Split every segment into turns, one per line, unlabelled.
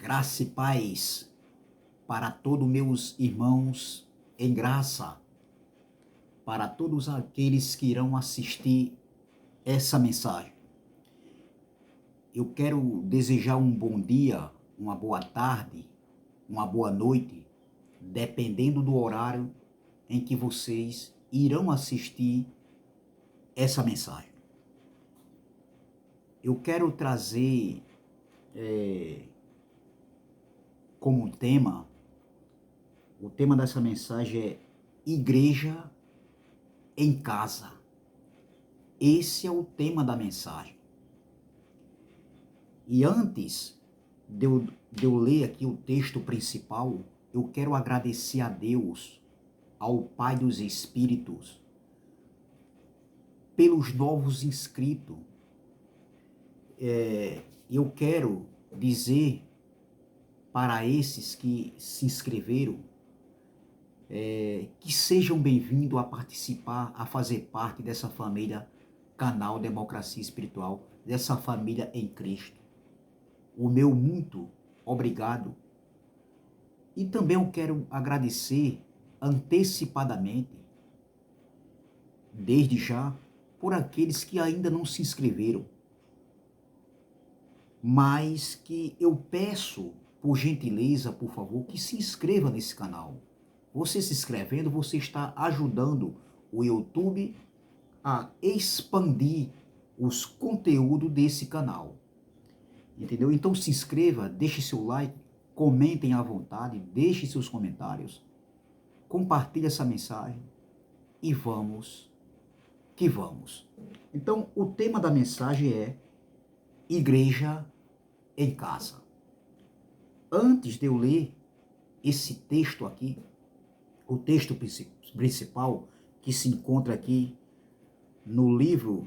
Graça e paz para todos meus irmãos em graça, para todos aqueles que irão assistir essa mensagem. Eu quero desejar um bom dia, uma boa tarde, uma boa noite, dependendo do horário em que vocês irão assistir essa mensagem. Eu quero trazer como tema, o tema dessa mensagem é Igreja em Casa. Esse é o tema da mensagem. E antes de eu ler aqui o texto principal, eu quero agradecer a Deus, ao Pai dos Espíritos, pelos novos inscritos. Eu quero dizer para esses que se inscreveram, que sejam bem-vindos a participar, a fazer parte dessa família Canal Democracia Espiritual, dessa família em Cristo. O meu muito obrigado. E também eu quero agradecer antecipadamente, desde já, por aqueles que ainda não se inscreveram, mas que eu peço, por gentileza, por favor, que se inscreva nesse canal. Você se inscrevendo, você está ajudando o YouTube a expandir os conteúdos desse canal. Entendeu? Então se inscreva, deixe seu like, comentem à vontade, deixe seus comentários, compartilhe essa mensagem e vamos que vamos. Então o tema da mensagem é Igreja em Casa. Antes de eu ler esse texto aqui, o texto principal que se encontra aqui no livro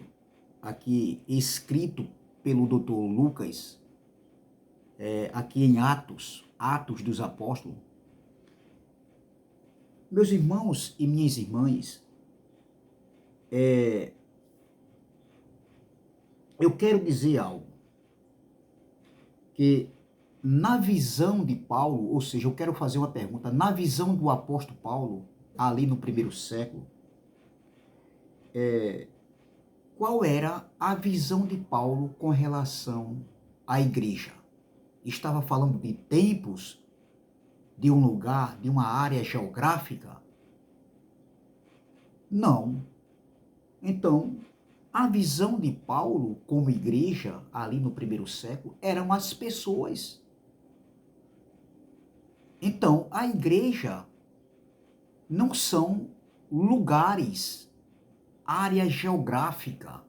aqui escrito pelo Dr. Lucas, aqui em Atos dos Apóstolos. Meus irmãos e minhas irmãs, eu quero dizer algo, que na visão de Paulo, ou seja, eu quero fazer uma pergunta, na visão do apóstolo Paulo, ali no primeiro século, qual era a visão de Paulo com relação à igreja? Estava falando de tempos, de um lugar, de uma área geográfica? Não. Então, a visão de Paulo como igreja, ali no primeiro século, eram as pessoas. Então, a igreja não são lugares, área geográfica,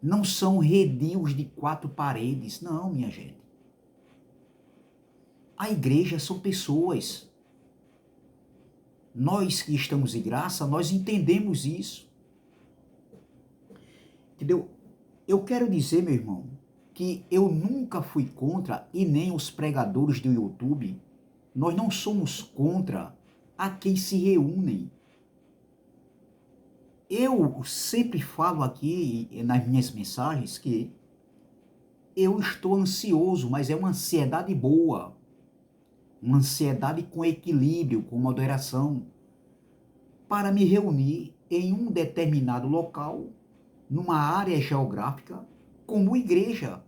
não são redios de 4 paredes, não, minha gente. A igreja são pessoas. Nós que estamos em graça, nós entendemos isso. Entendeu? Eu quero dizer, meu irmão, que eu nunca fui contra, e nem os pregadores do YouTube, nós não somos contra a quem se reúnem. Eu sempre falo aqui nas minhas mensagens que eu estou ansioso, mas é uma ansiedade boa, uma ansiedade com equilíbrio, com moderação, para me reunir em um determinado local, numa área geográfica, como igreja,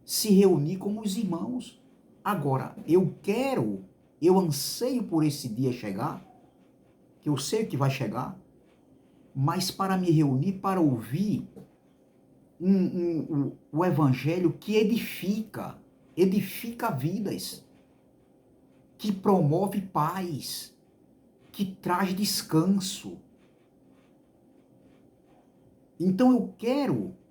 se reunir como os irmãos. Agora, eu anseio por esse dia chegar, que eu sei que vai chegar, mas para me reunir, para ouvir o evangelho que edifica vidas, que promove paz, que traz descanso. Então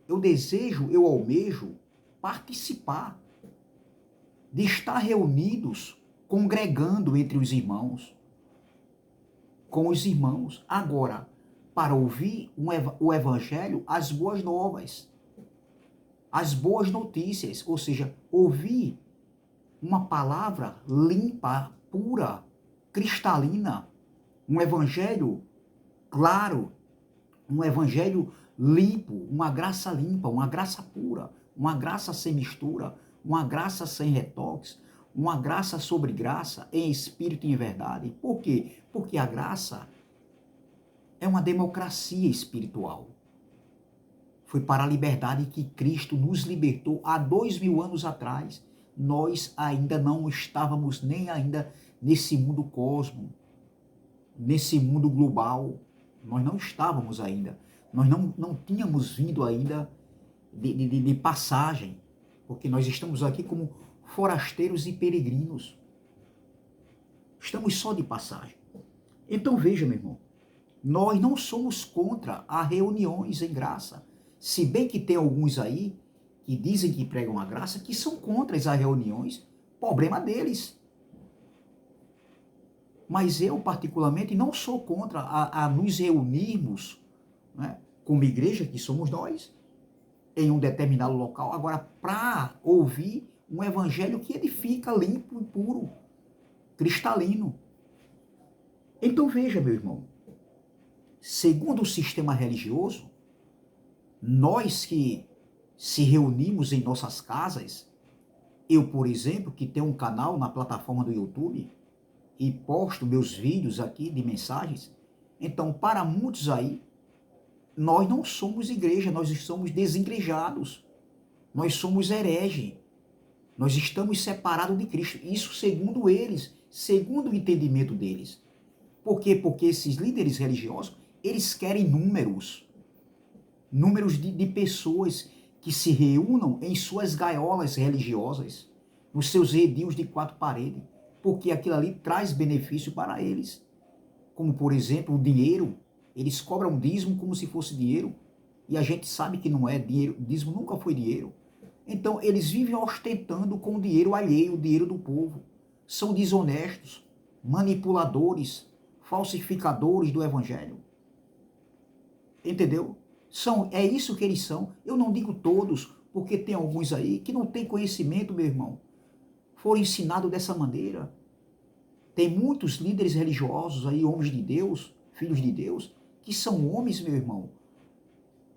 eu desejo, eu almejo participar, de estar reunidos, congregando entre os irmãos, com os irmãos. Agora, para ouvir o evangelho, as boas novas, as boas notícias, ou seja, ouvir uma palavra limpa, pura, cristalina, um evangelho claro, um evangelho limpo, uma graça limpa, uma graça pura, uma graça sem mistura, uma graça sem retoques, uma graça sobre graça, em espírito e em verdade. Por quê? Porque a graça é uma democracia espiritual. Foi para a liberdade que Cristo nos libertou há 2000 anos atrás. Nós ainda não estávamos nem ainda nesse mundo cosmo, nesse mundo global. Nós não estávamos ainda. Nós não tínhamos vindo ainda de passagem, porque nós estamos aqui como forasteiros e peregrinos. Estamos só de passagem. Então veja, meu irmão, nós não somos contra as reuniões em graça. Se bem que tem alguns aí que dizem que pregam a graça, que são contra as reuniões, problema deles. Mas eu, particularmente, não sou contra a nos reunirmos, né, como igreja, que somos nós, em um determinado local, agora para ouvir um evangelho que edifica, limpo e puro, cristalino. Então veja, meu irmão, segundo o sistema religioso, nós que se reunimos em nossas casas, eu, por exemplo, que tenho um canal na plataforma do YouTube e posto meus vídeos aqui de mensagens, então para muitos aí, nós não somos igreja, nós somos desigrejados, nós somos herege, nós estamos separados de Cristo. Isso segundo eles, segundo o entendimento deles. Por quê? Porque esses líderes religiosos, eles querem números de pessoas que se reúnam em suas gaiolas religiosas, nos seus redios de 4 paredes, porque aquilo ali traz benefício para eles. Como, por exemplo, o dinheiro. Eles cobram dízimo como se fosse dinheiro, e a gente sabe que não é dinheiro, dízimo nunca foi dinheiro. Então, eles vivem ostentando com o dinheiro alheio, o dinheiro do povo. São desonestos, manipuladores, falsificadores do evangelho. Entendeu? É isso que eles são. Eu não digo todos, porque tem alguns aí que não têm conhecimento, meu irmão. Foram ensinados dessa maneira. Tem muitos líderes religiosos aí, homens de Deus, filhos de Deus, que são homens, meu irmão,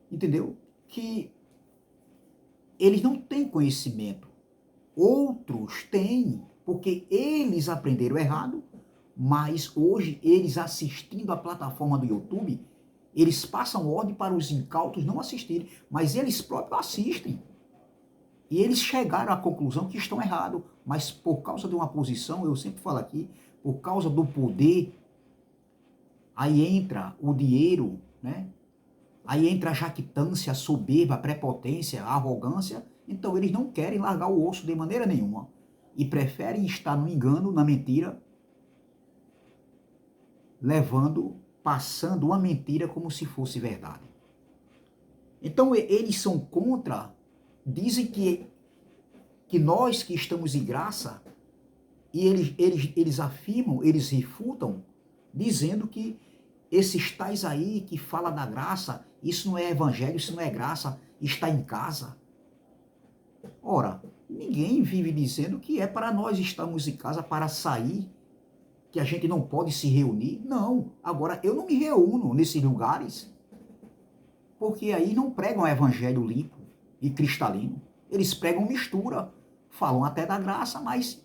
entendeu? Que eles não têm conhecimento. Outros têm, porque eles aprenderam errado, mas hoje eles assistindo a plataforma do YouTube, eles passam ordem para os incautos não assistirem, mas eles próprios assistem. E eles chegaram à conclusão que estão errados, mas por causa de uma posição, eu sempre falo aqui, por causa do poder, aí entra o dinheiro, né? Aí entra a jactância, a soberba, a prepotência, a arrogância. Então eles não querem largar o osso de maneira nenhuma. E preferem estar no engano, na mentira, passando uma mentira como se fosse verdade. Então eles são contra, dizem que nós que estamos em graça, e eles afirmam, eles refutam, dizendo que esses tais aí que falam da graça, isso não é evangelho, isso não é graça, está em casa. Ora, ninguém vive dizendo que é para nós estarmos em casa para sair, que a gente não pode se reunir. Não, agora eu não me reúno nesses lugares, porque aí não pregam evangelho limpo e cristalino. Eles pregam mistura, falam até da graça, mas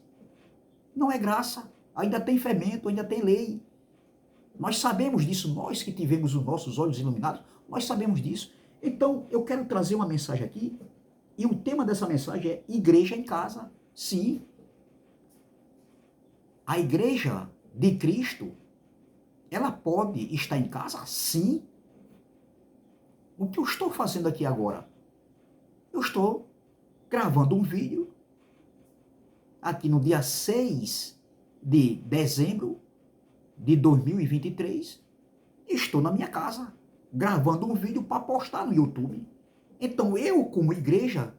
não é graça, ainda tem fermento, ainda tem lei. Nós sabemos disso, nós que tivemos os nossos olhos iluminados, nós sabemos disso. Então, eu quero trazer uma mensagem aqui, e o tema dessa mensagem é igreja em casa. Sim, a igreja de Cristo, ela pode estar em casa? Sim. O que eu estou fazendo aqui agora? Eu estou gravando um vídeo, aqui no dia 6 de dezembro de 2023, estou na minha casa, gravando um vídeo para postar no YouTube. Então eu, como igreja,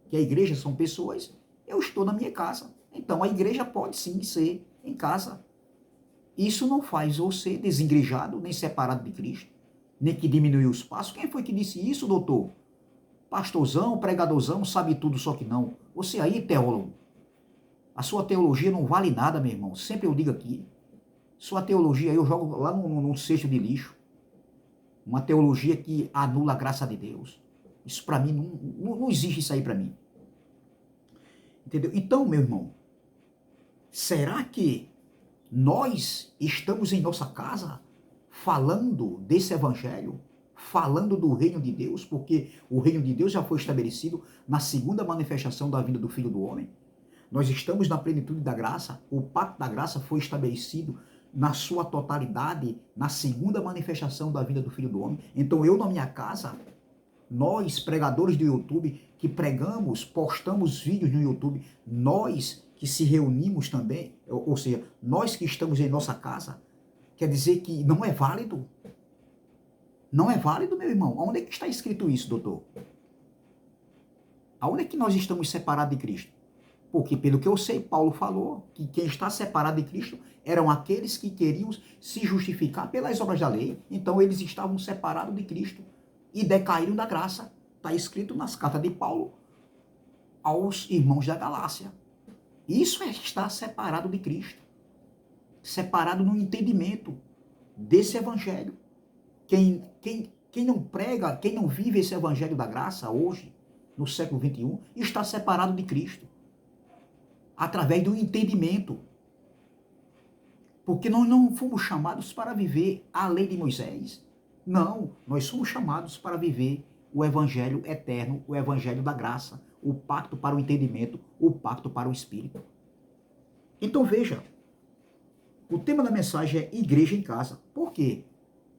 que a igreja são pessoas, eu estou na minha casa. Então a igreja pode sim ser em casa. Isso não faz você desengrejado, nem separado de Cristo, nem que diminuiu os passos. Quem foi que disse isso, doutor? Pastorzão, pregadorzão, sabe tudo, só que não. Você aí, teólogo, a sua teologia não vale nada, meu irmão. Sempre eu digo aqui. Sua teologia eu jogo lá no cesto de lixo. Uma teologia que anula a graça de Deus. Isso para mim, não existe isso aí para mim. Entendeu? Então, meu irmão, será que nós estamos em nossa casa falando desse evangelho, falando do reino de Deus, porque o reino de Deus já foi estabelecido na segunda manifestação da vinda do Filho do Homem? Nós estamos na plenitude da graça, o pacto da graça foi estabelecido na sua totalidade na segunda manifestação da vinda do Filho do Homem. Então eu na minha casa, nós pregadores do YouTube que pregamos, postamos vídeos no YouTube, nós que se reunimos também, ou seja, nós que estamos em nossa casa, quer dizer que não é válido? Não é válido, meu irmão? Onde é que está escrito isso, doutor? Aonde é que nós estamos separados de Cristo? Porque, pelo que eu sei, Paulo falou que quem está separado de Cristo eram aqueles que queriam se justificar pelas obras da lei. Então, eles estavam separados de Cristo e decaíram da graça. Está escrito nas cartas de Paulo aos irmãos da Galácia. Isso é estar separado de Cristo. Separado no entendimento desse evangelho. Quem não prega, quem não vive esse evangelho da graça hoje, no século XXI, está separado de Cristo. Através do entendimento. Porque nós não fomos chamados para viver a lei de Moisés. Não, nós somos chamados para viver o evangelho eterno, o evangelho da graça, o pacto para o entendimento, o pacto para o espírito. Então veja, o tema da mensagem é igreja em casa. Por quê?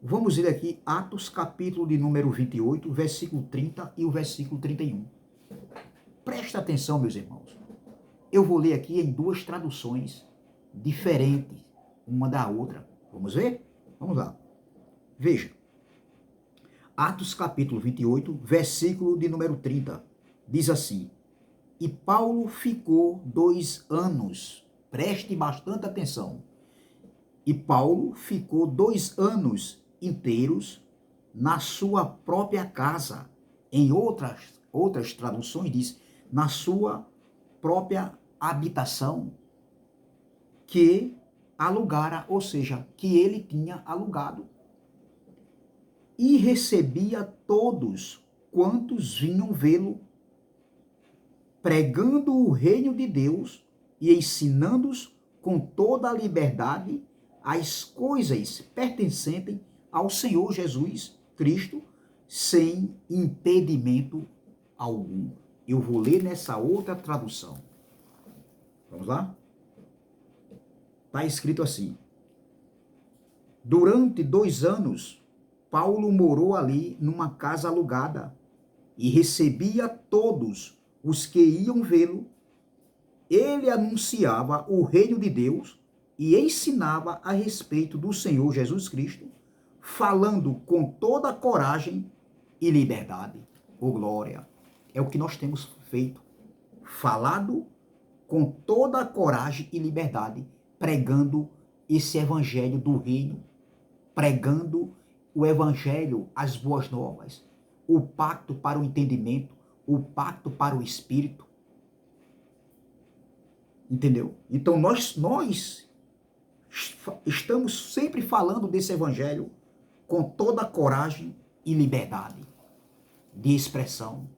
Vamos ler aqui Atos capítulo de número 28, versículo 30 e o versículo 31. Presta atenção, meus irmãos. Eu vou ler aqui em duas traduções diferentes, uma da outra. Vamos ver? Vamos lá. Veja. Atos capítulo 28, versículo de número 30. Diz assim: E Paulo ficou 2 anos. Preste bastante atenção. E Paulo ficou 2 anos inteiros na sua própria casa. Em outras traduções diz, na sua própria habitação que alugara, ou seja, que ele tinha alugado. E recebia todos quantos vinham vê-lo, pregando o reino de Deus e ensinando-os com toda a liberdade as coisas pertencentes ao Senhor Jesus Cristo, sem impedimento algum. Eu vou ler nessa outra tradução. Vamos lá? Está escrito assim: Durante 2 anos, Paulo morou ali numa casa alugada e recebia todos os que iam vê-lo. Ele anunciava o reino de Deus e ensinava a respeito do Senhor Jesus Cristo, falando com toda a coragem e liberdade. Oh, glória! É o que nós temos feito. Falado com toda a coragem e liberdade, pregando esse evangelho do reino, pregando o evangelho, as boas novas, o pacto para o entendimento, o pacto para o espírito. Entendeu? Então nós estamos sempre falando desse evangelho com toda a coragem e liberdade de expressão,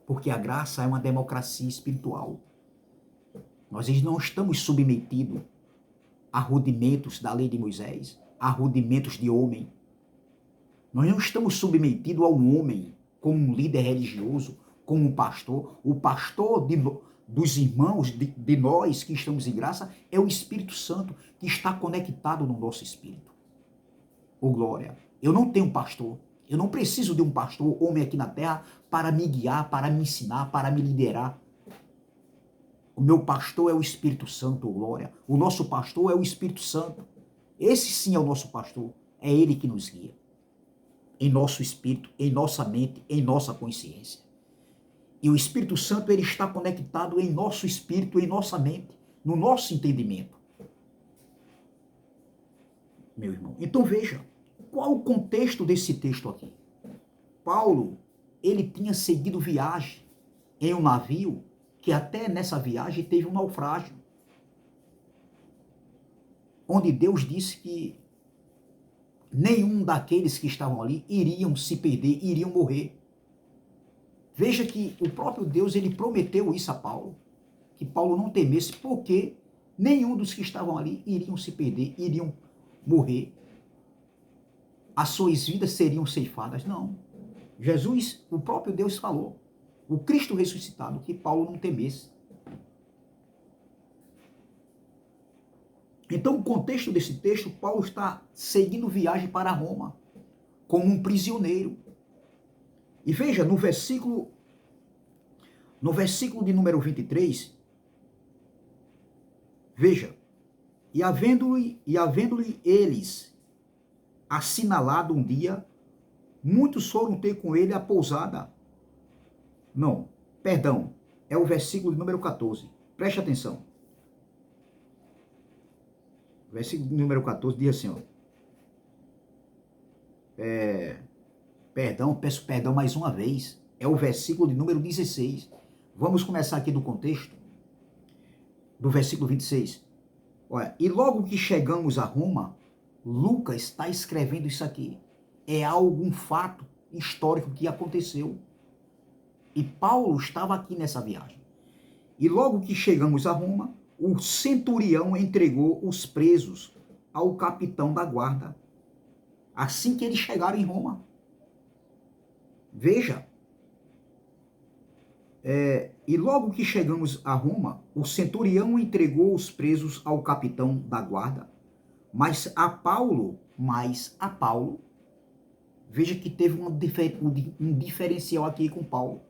porque a graça é uma democracia espiritual. Nós não estamos submetidos a rudimentos da lei de Moisés, a rudimentos de homem. Nós não estamos submetidos a um homem como um líder religioso, como um pastor. O pastor dos irmãos, de nós que estamos em graça, é o Espírito Santo que está conectado no nosso espírito. Oh, glória! Eu não tenho pastor. Eu não preciso de um pastor, homem aqui na terra, para me guiar, para me ensinar, para me liderar. O meu pastor é o Espírito Santo, oh, glória! O nosso pastor é o Espírito Santo. Esse sim é o nosso pastor. É ele que nos guia. Em nosso espírito, em nossa mente, em nossa consciência. E o Espírito Santo, ele está conectado em nosso espírito, em nossa mente, no nosso entendimento. Meu irmão, então veja, qual o contexto desse texto aqui? Paulo, ele tinha seguido viagem em um navio que até nessa viagem teve um naufrágio, onde Deus disse que nenhum daqueles que estavam ali iriam se perder, iriam morrer. Veja que o próprio Deus, ele prometeu isso a Paulo, que Paulo não temesse, porque nenhum dos que estavam ali iriam se perder, iriam morrer, as suas vidas seriam ceifadas. Não. Jesus, o próprio Deus falou, o Cristo ressuscitado, que Paulo não temesse. Então, o contexto desse texto, Paulo está seguindo viagem para Roma, como um prisioneiro. E veja, no versículo de número 23, veja, e havendo-lhe eles assinalado um dia, muitos foram ter com ele a pousada. Não, perdão, é o versículo de número 14. Preste atenção. O versículo de número 14 diz assim, ó. Peço perdão mais uma vez. É o versículo de número 16. Vamos começar aqui do contexto, do versículo 26. Olha, e logo que chegamos a Roma, Lucas está escrevendo isso aqui. É algum fato histórico que aconteceu. E Paulo estava aqui nessa viagem. E logo que chegamos a Roma, o centurião entregou os presos ao capitão da guarda, assim que eles chegaram em Roma. Veja, e logo que chegamos a Roma, o centurião entregou os presos ao capitão da guarda, mas a Paulo, veja que teve um diferencial aqui com Paulo.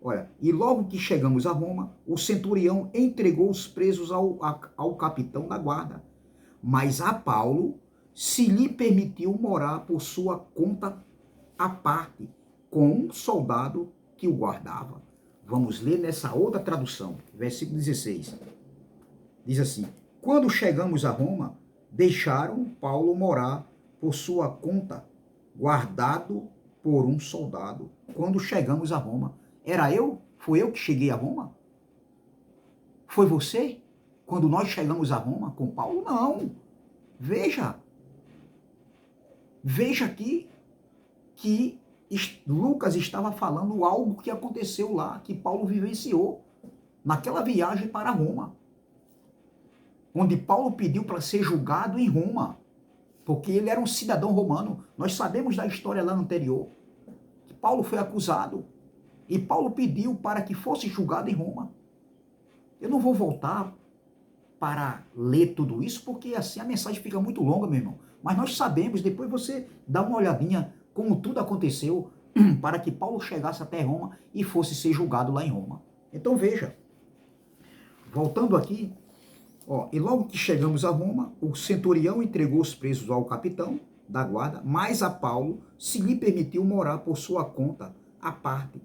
Olha, e logo que chegamos a Roma, o centurião entregou os presos ao capitão da guarda, mas a Paulo se lhe permitiu morar por sua conta à parte, com um soldado que o guardava. Vamos ler nessa outra tradução, versículo 16. Diz assim: quando chegamos a Roma, deixaram Paulo morar por sua conta, guardado por um soldado. Quando chegamos a Roma, foi eu que cheguei a Roma? Foi você? Quando nós chegamos a Roma com Paulo? Não. Veja aqui que Lucas estava falando algo que aconteceu lá, que Paulo vivenciou naquela viagem para Roma, onde Paulo pediu para ser julgado em Roma, porque ele era um cidadão romano. Nós sabemos da história lá anterior, que Paulo foi acusado, e Paulo pediu para que fosse julgado em Roma. Eu não vou voltar para ler tudo isso, porque assim a mensagem fica muito longa, meu irmão. Mas nós sabemos, depois você dá uma olhadinha como tudo aconteceu para que Paulo chegasse até Roma e fosse ser julgado lá em Roma. Então veja, voltando aqui, ó, e logo que chegamos a Roma, o centurião entregou os presos ao capitão da guarda, mas a Paulo se lhe permitiu morar por sua conta à parte,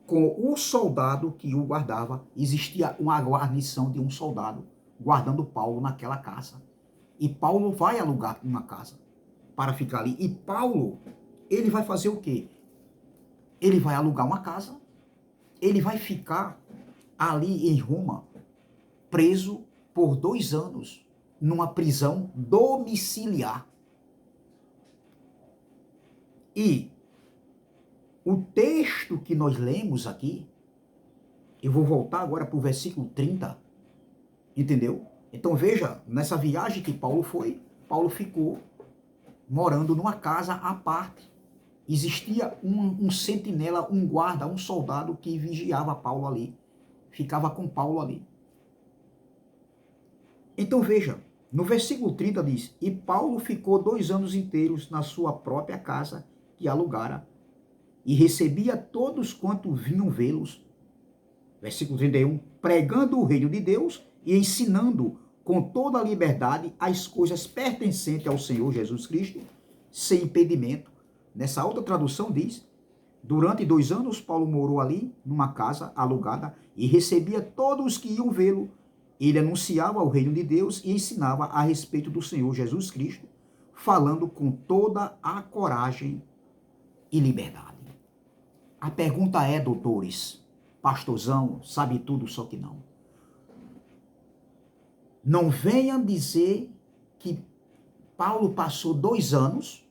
com o soldado que o guardava. Existia uma guarnição de um soldado guardando Paulo naquela casa. E Paulo vai alugar uma casa para ficar ali. E Paulo, ele vai fazer o quê? Ele vai alugar uma casa, ele vai ficar ali em Roma, preso por 2 anos, numa prisão domiciliar. E o texto que nós lemos aqui, eu vou voltar agora para o versículo 30, entendeu? Então veja, nessa viagem que Paulo foi, Paulo ficou morando numa casa à parte. Existia um sentinela, um guarda, um soldado que vigiava Paulo ali, ficava com Paulo ali. Então veja, no versículo 30 diz: e Paulo ficou 2 anos inteiros na sua própria casa que alugara, e recebia todos quanto vinham vê-los. Versículo 31, pregando o reino de Deus e ensinando com toda a liberdade as coisas pertencentes ao Senhor Jesus Cristo, sem impedimento. Nessa outra tradução diz: durante 2 anos Paulo morou ali, numa casa alugada, e recebia todos os que iam vê-lo. Ele anunciava o reino de Deus e ensinava a respeito do Senhor Jesus Cristo, falando com toda a coragem e liberdade. A pergunta é, doutores, pastorzão, sabe tudo, só que não. Não venham dizer que Paulo passou 2 anos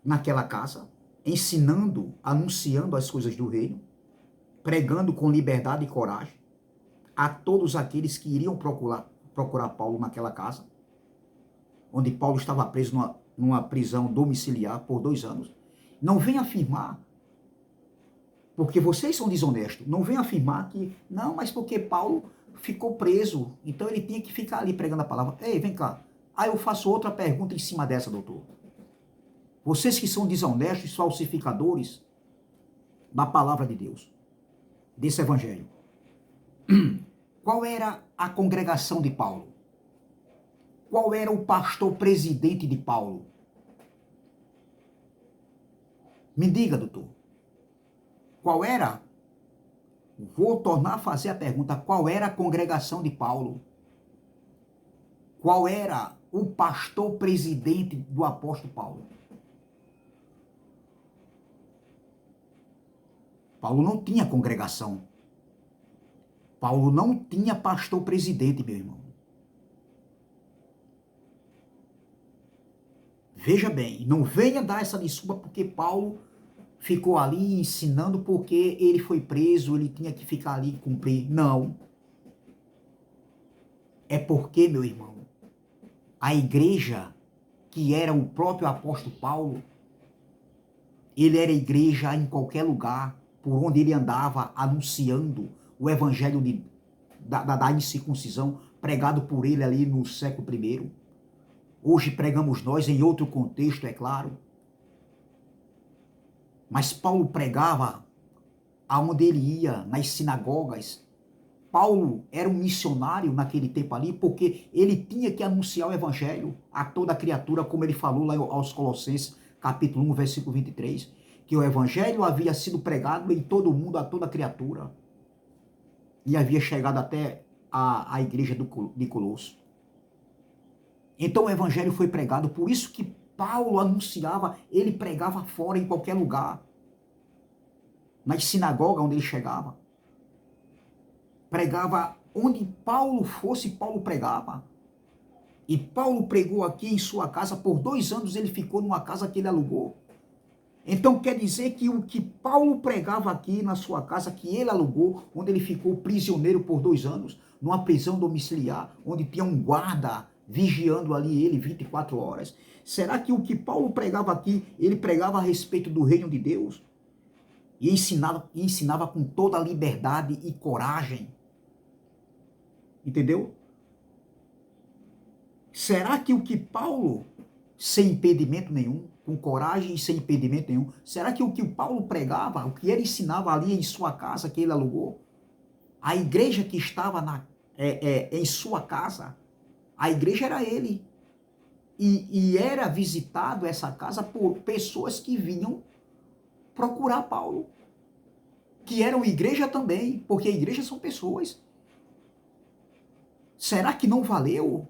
naquela casa, ensinando, anunciando as coisas do reino, pregando com liberdade e coragem, a todos aqueles que iriam procurar Paulo naquela casa, onde Paulo estava preso numa prisão domiciliar por 2 anos. Não venha afirmar, porque vocês são desonestos, não venha afirmar que, não, mas porque Paulo ficou preso, então ele tinha que ficar ali pregando a palavra. Ei, vem cá. Aí eu faço outra pergunta em cima dessa, doutor. Vocês que são desonestos, falsificadores da palavra de Deus, desse evangelho. Qual era a congregação de Paulo? Qual era o pastor presidente de Paulo? Me diga, doutor. Qual era? Vou tornar a fazer a pergunta. Qual era a congregação de Paulo? Qual era o pastor presidente do apóstolo Paulo? Paulo não tinha congregação. Paulo não tinha pastor presidente, meu irmão. Veja bem, não venha dar essa desculpa porque Paulo ficou ali ensinando porque ele foi preso, ele tinha que ficar ali e cumprir. Não. É porque, meu irmão, a igreja, que era o próprio apóstolo Paulo, ele era igreja em qualquer lugar, por onde ele andava anunciando o evangelho da incircuncisão, pregado por ele ali no século I. Hoje pregamos nós em outro contexto, é claro. Mas Paulo pregava aonde ele ia, nas sinagogas. Paulo era um missionário naquele tempo ali, porque ele tinha que anunciar o evangelho a toda criatura, como ele falou lá aos Colossenses, capítulo 1, versículo 23, que o evangelho havia sido pregado em todo o mundo, a toda criatura, e havia chegado até a igreja de Colosso. Então o evangelho foi pregado, por isso que Paulo anunciava, ele pregava fora, em qualquer lugar, nas sinagogas onde ele chegava. Pregava onde Paulo fosse, Paulo pregava. E Paulo pregou aqui em sua casa, por 2 anos ele ficou numa casa que ele alugou. Então quer dizer que o que Paulo pregava aqui na sua casa, que ele alugou, onde ele ficou prisioneiro por 2 anos, numa prisão domiciliar, onde tinha um guarda vigiando ali ele 24 horas. Será que o que Paulo pregava aqui, ele pregava a respeito do reino de Deus? E ensinava com toda a liberdade e coragem. Entendeu? Será que o que Paulo, sem impedimento nenhum, com coragem e sem impedimento nenhum, será que o que o Paulo pregava, o que ele ensinava ali em sua casa, que ele alugou, a igreja que estava em sua casa, a igreja era ele. E era visitado essa casa por pessoas que vinham procurar Paulo, que eram igreja também, porque a igreja são pessoas. Será que não valeu?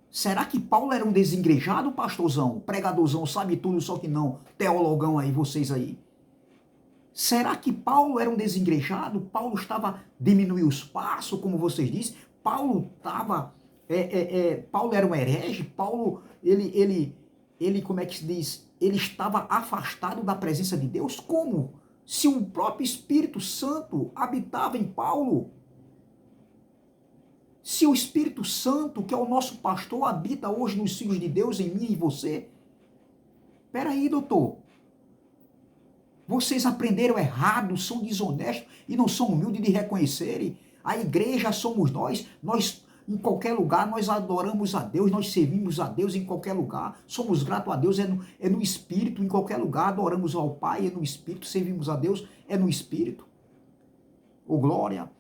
Será que Paulo era um desengrejado, pastorzão, pregadorzão, sabe tudo, só que não, teologão aí, vocês aí? Será que Paulo era um desengrejado? Paulo estava diminuindo os passos, como vocês dizem? Paulo estava... Paulo era um herege? Paulo, ele, como é que se diz? Ele estava afastado da presença de Deus? Como? Se o próprio Espírito Santo habitava em Paulo? Se o Espírito Santo, que é o nosso pastor, habita hoje nos filhos de Deus, em mim e em você? Peraí, doutor. Vocês aprenderam errado, são desonestos e não são humildes de reconhecerem. A igreja somos nós em qualquer lugar, nós adoramos a Deus, nós servimos a Deus em qualquer lugar, somos gratos a Deus, é no Espírito, em qualquer lugar, adoramos ao Pai, é no Espírito, servimos a Deus, é no Espírito. Ô glória!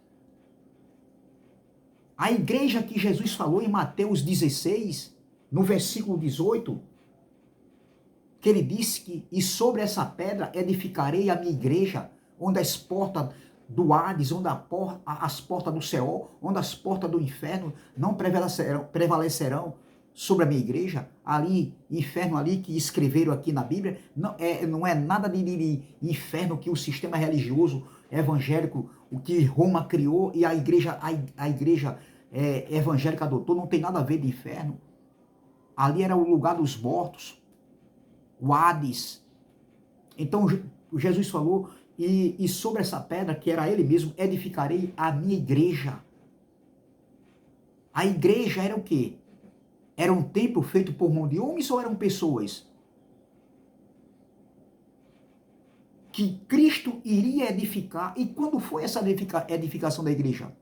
A igreja que Jesus falou em Mateus 16, no versículo 18, que ele disse que, e sobre essa pedra edificarei a minha igreja, onde as portas do Hades, onde as portas do céu, onde as portas do inferno não prevalecerão sobre a minha igreja, ali, inferno ali, que escreveram aqui na Bíblia, não é nada de inferno que o sistema religioso evangélico, o que Roma criou e a igreja evangélica adotou, não tem nada a ver de inferno. Ali era o lugar dos mortos, o Hades. Então Jesus falou, e sobre essa pedra, que era ele mesmo, edificarei a minha igreja. A igreja era o quê? Era um templo feito por mão de homens ou eram pessoas que Cristo iria edificar? E quando foi essa edificação da igreja?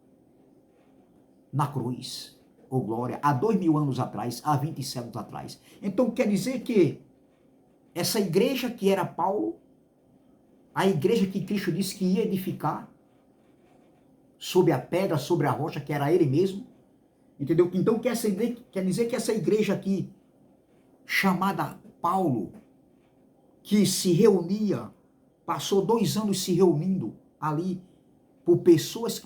Na cruz. Oh glória, há 2000 anos atrás, há 20 séculos atrás. Então quer dizer que essa igreja que era Paulo, a igreja que Cristo disse que ia edificar, sobre a pedra, sobre a rocha, que era ele mesmo, entendeu? Então quer dizer que essa igreja aqui, chamada Paulo, que se reunia, passou 2 anos se reunindo ali, por pessoas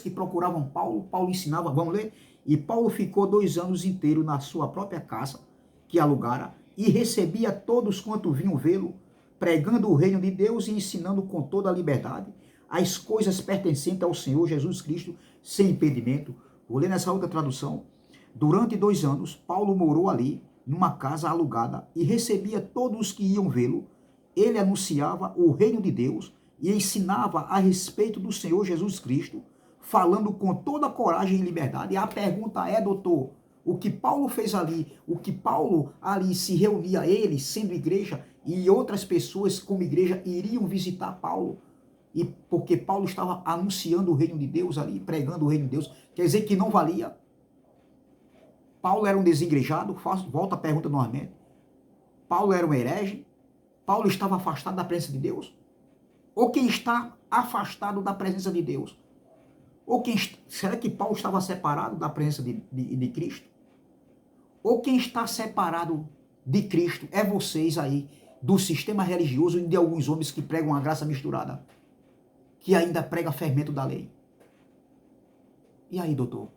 que procuravam Paulo, Paulo ensinava, vamos ler? E Paulo ficou 2 anos inteiros na sua própria casa, que alugara, e recebia todos quanto vinham vê-lo, pregando o reino de Deus e ensinando com toda a liberdade as coisas pertencentes ao Senhor Jesus Cristo, sem impedimento. Vou ler nessa outra tradução. Durante 2 anos, Paulo morou ali, numa casa alugada, e recebia todos os que iam vê-lo. Ele anunciava o reino de Deus e ensinava a respeito do Senhor Jesus Cristo, falando com toda coragem e liberdade. E a pergunta é, doutor, o que Paulo fez ali, o que Paulo ali se reunia, ele sendo igreja, e outras pessoas como igreja iriam visitar Paulo, e porque Paulo estava anunciando o reino de Deus ali, pregando o reino de Deus, quer dizer que não valia? Paulo era um desigrejado? Volta a pergunta novamente. Paulo era um herege? Paulo estava afastado da presença de Deus? Ou quem está afastado da presença de Deus? Ou será que Paulo estava separado da presença de Cristo? Ou quem está separado de Cristo é vocês aí, do sistema religioso e de alguns homens que pregam a graça misturada, que ainda prega fermento da lei. E aí, doutor?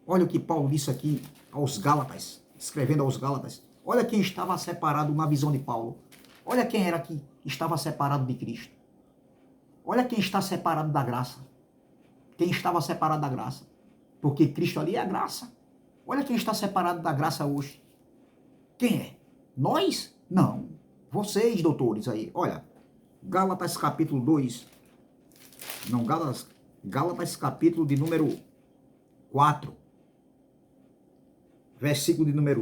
Olha o que Paulo disse aqui aos Gálatas, escrevendo aos Gálatas. Olha quem estava separado na visão de Paulo. Olha quem era que estava separado de Cristo. Olha quem está separado da graça. Quem estava separado da graça. Porque Cristo ali é a graça. Olha quem está separado da graça hoje. Quem é? Nós? Não. Vocês, doutores, aí. Olha, Gálatas capítulo 2. Não, Gálatas capítulo de número 4. Versículo de número...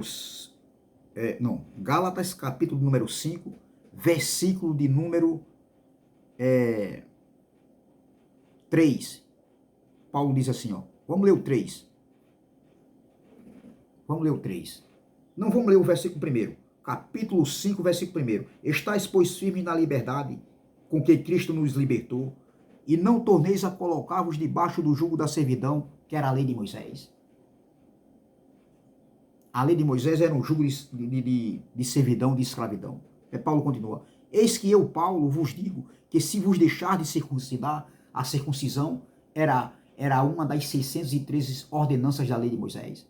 Gálatas capítulo de número 5. Versículo de número 3. Paulo diz assim, ó. Vamos ler o 3. Vamos ler o 3. Não vamos ler o versículo 1. Capítulo 5, versículo 1. Estais, pois, firmes na liberdade com que Cristo nos libertou, e não torneis a colocar-vos debaixo do jugo da servidão, que era a lei de Moisés. A lei de Moisés era um jugo de servidão, de escravidão. Paulo continua. Eis que eu, Paulo, vos digo que se vos deixar de circuncidar, a circuncisão era uma das 613 ordenanças da lei de Moisés.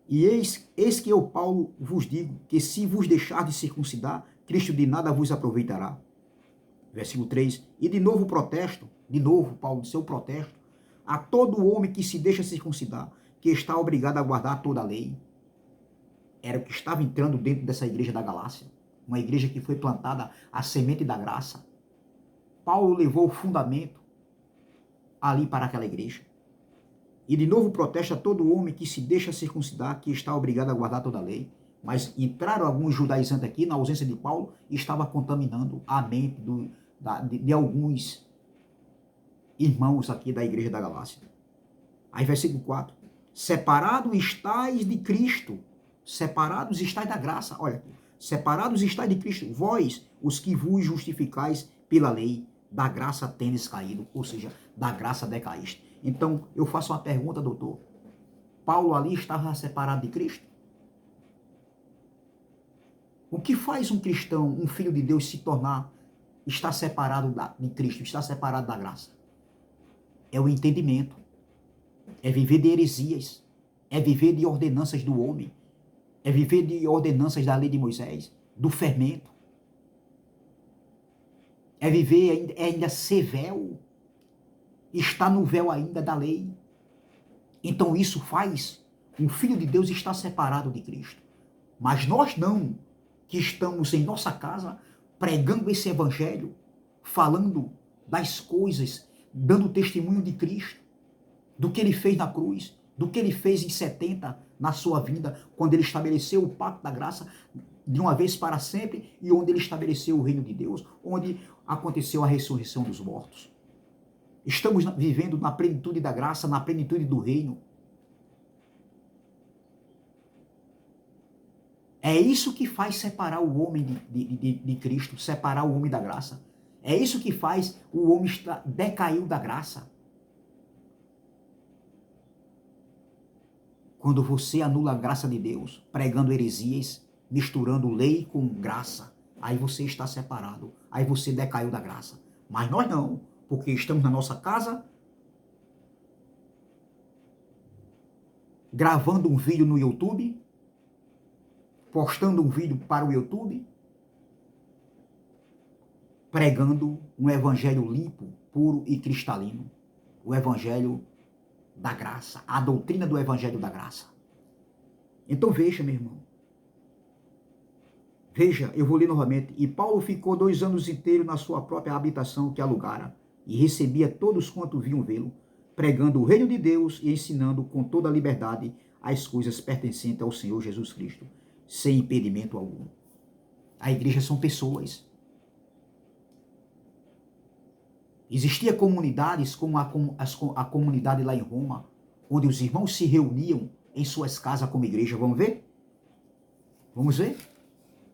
E eis que eu, Paulo, vos digo que se vos deixar de circuncidar, Cristo de nada vos aproveitará. Versículo 3. E de novo protesto, Paulo, de seu protesto, a todo homem que se deixa circuncidar, que está obrigado a guardar toda a lei. Era o que estava entrando dentro dessa igreja da Galácia, uma igreja que foi plantada a semente da graça. Paulo levou o fundamento ali para aquela igreja. E de novo protesta todo homem que se deixa circuncidar, que está obrigado a guardar toda a lei. Mas entraram alguns judaizantes aqui, na ausência de Paulo, e estava contaminando a mente de alguns irmãos aqui da igreja da Galácia. Aí versículo 4. Separados estáis de Cristo, separados estáis da graça. Olha aqui. Separados estáis de Cristo, vós, os que vos justificais pela lei, da graça tendes caído, ou seja, da graça decaíste. Então, eu faço uma pergunta, doutor. Paulo ali estava separado de Cristo? O que faz um cristão, um filho de Deus, estar separado de Cristo, estar separado da graça? É o entendimento. É viver de heresias. É viver de ordenanças do homem. É viver de ordenanças da lei de Moisés, do fermento. É viver, ainda ser véu. Está no véu ainda da lei. Então isso faz um filho de Deus estar separado de Cristo. Mas nós não, que estamos em nossa casa pregando esse evangelho, falando das coisas, dando testemunho de Cristo, do que ele fez na cruz, do que ele fez em 70 na sua vida, quando ele estabeleceu o pacto da graça de uma vez para sempre e onde ele estabeleceu o reino de Deus, onde aconteceu a ressurreição dos mortos. Estamos vivendo na plenitude da graça, na plenitude do reino. É isso que faz separar o homem de Cristo, separar o homem da graça. É isso que faz o homem decair da graça. Quando você anula a graça de Deus, pregando heresias, misturando lei com graça, aí você está separado, aí você decaiu da graça. Mas nós não, porque estamos na nossa casa, gravando um vídeo no YouTube, postando um vídeo para o YouTube, pregando um evangelho limpo, puro e cristalino. O evangelho da graça, a doutrina do evangelho da graça. Então veja, meu irmão. Veja, eu vou ler novamente. E Paulo ficou 2 anos inteiros na sua própria habitação que alugara, e recebia todos quanto vinham vê-lo, pregando o reino de Deus e ensinando com toda a liberdade as coisas pertencentes ao Senhor Jesus Cristo, sem impedimento algum. A igreja são pessoas. Existia comunidades como a comunidade lá em Roma, onde os irmãos se reuniam em suas casas como igreja. Vamos ver? Vamos ver?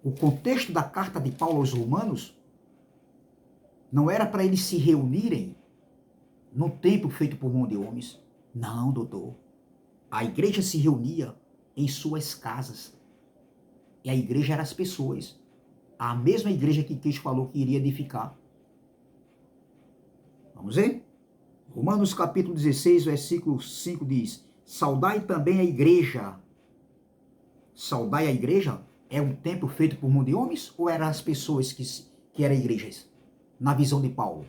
O contexto da carta de Paulo aos Romanos não era para eles se reunirem num templo feito por mão de homens. Não, doutor. A igreja se reunia em suas casas. E a igreja era as pessoas. A mesma igreja que Cristo falou que iria edificar. Vamos ver? Romanos capítulo 16, versículo 5 diz: saudai também a igreja. Saudai a igreja é um templo feito por mão de homens ou eram as pessoas que eram igrejas? Na visão de Paulo.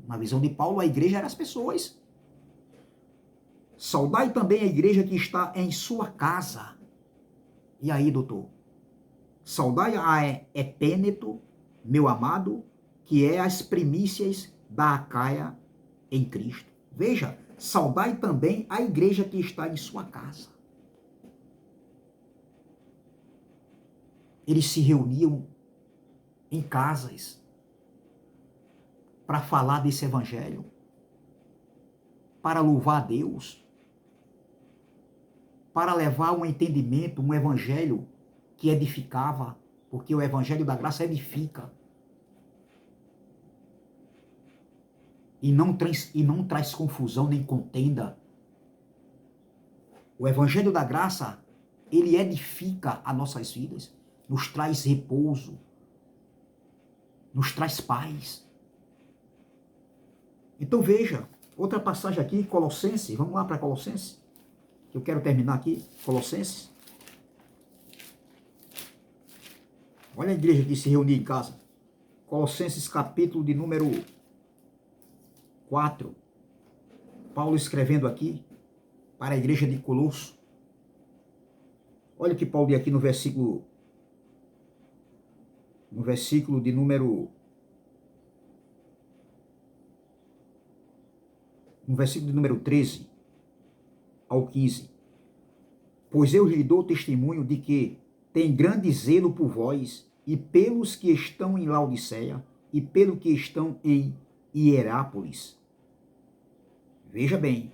Na visão de Paulo, a igreja eram as pessoas. Saudai também a igreja que está em sua casa. E aí, doutor? Saudai a Epêneto, meu amado, que é as primícias da Acaia em Cristo. Veja, saudai também a igreja que está em sua casa. Eles se reuniam em casas para falar desse evangelho, para louvar a Deus, para levar um entendimento, um evangelho que edificava, porque o evangelho da graça edifica. E não traz confusão nem contenda. O evangelho da graça, ele edifica as nossas vidas, nos traz repouso, nos traz paz. Então veja, outra passagem aqui, Colossenses, vamos lá para Colossenses, que eu quero terminar aqui, Colossenses. Olha a igreja que se reunia em casa. Colossenses capítulo de número 4. Paulo escrevendo aqui para a igreja de Colosso. Olha o que Paulo diz aqui no versículo de número... No versículo de número 13 ao 15. Pois eu lhe dou testemunho de que tem grande zelo por vós e pelos que estão em Laodiceia e pelo que estão em Hierápolis. Veja bem.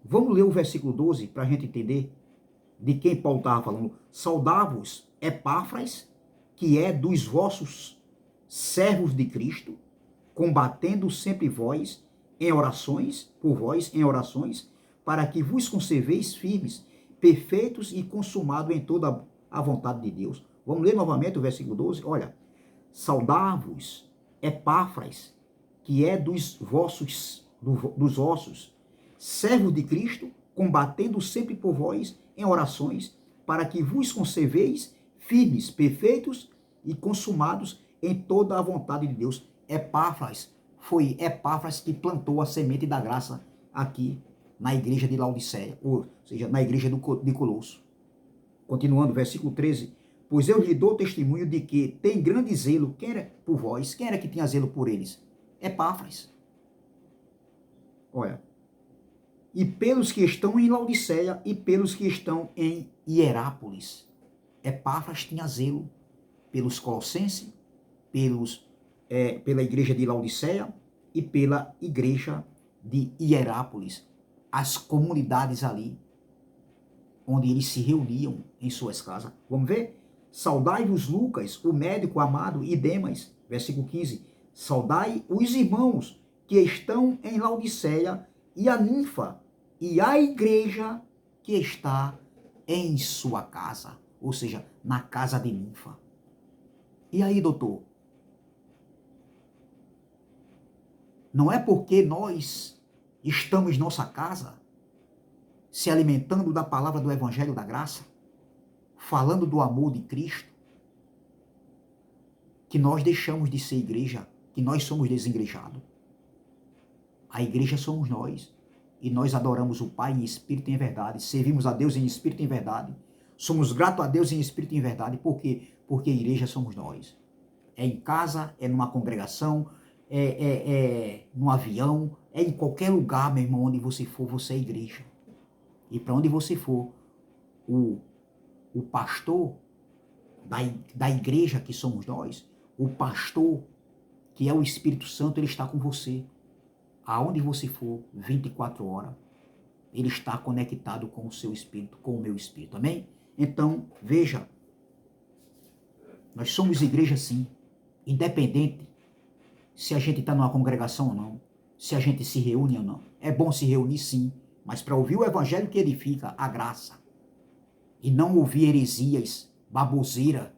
Vamos ler o versículo 12 para a gente entender de quem Paulo estava falando. Saudai-vos, Epáfras, que é dos vossos servos de Cristo, combatendo sempre vós em orações, por vós em orações, para que vos conserveis firmes, perfeitos e consumados em toda a vontade de Deus. Vamos ler novamente o versículo 12. Olha, saudai-vos, Epáfras, que é dos vossos servos de Cristo, combatendo sempre por vós em orações, para que vos conserveis firmes, perfeitos e consumados em toda a vontade de Deus. Epáfras, foi Epáfras que plantou a semente da graça aqui na igreja de Laodiceia, ou seja, na igreja de Colosso. Continuando, versículo 13. Pois eu lhe dou testemunho de que tem grande zelo, quem era por vós, quem era que tinha zelo por eles? Epáfras. Olha, e pelos que estão em Laodiceia e pelos que estão em Hierápolis. Epáfras tinha zelo pelos colossenses, pela igreja de Laodiceia e pela igreja de Hierápolis, as comunidades ali, onde eles se reuniam em suas casas. Vamos ver? Saudai-vos Lucas, o médico amado, e Demas, versículo 15. Saudai os irmãos que estão em Laodiceia e a ninfa e a igreja que está em sua casa, ou seja, na casa de ninfa. E aí, doutor? Não é porque nós estamos em nossa casa, se alimentando da palavra do Evangelho da Graça, falando do amor de Cristo, que nós deixamos de ser igreja, que nós somos desigrejados. A igreja somos nós, e nós adoramos o Pai em espírito e em verdade, servimos a Deus em espírito e em verdade, somos gratos a Deus em espírito e em verdade. Por quê? Porque a igreja somos nós. É em casa, é numa congregação, é no avião, é em qualquer lugar, meu irmão, onde você for, você é igreja. E para onde você for, o pastor da igreja que somos nós, o pastor que é o Espírito Santo, ele está com você. Aonde você for, 24 horas, ele está conectado com o seu espírito, com o meu espírito. Amém? Então, veja, nós somos igreja sim, independente se a gente está numa congregação ou não, se a gente se reúne ou não. É bom se reunir sim, mas para ouvir o evangelho que edifica a graça, e não ouvir heresias, baboseira,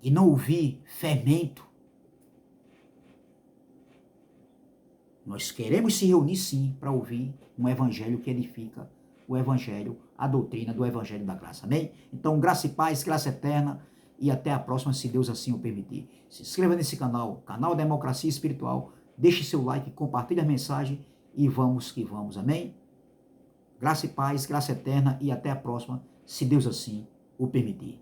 e não ouvir fermento. Nós queremos se reunir sim para ouvir um evangelho que edifica, o evangelho, a doutrina do evangelho da graça. Amém? Então, graça e paz, graça eterna, e até a próxima, se Deus assim o permitir. Se inscreva nesse canal, canal Democracia Espiritual, deixe seu like, compartilhe a mensagem e vamos que vamos. Amém? Graça e paz, graça eterna, e até a próxima, se Deus assim o permitir.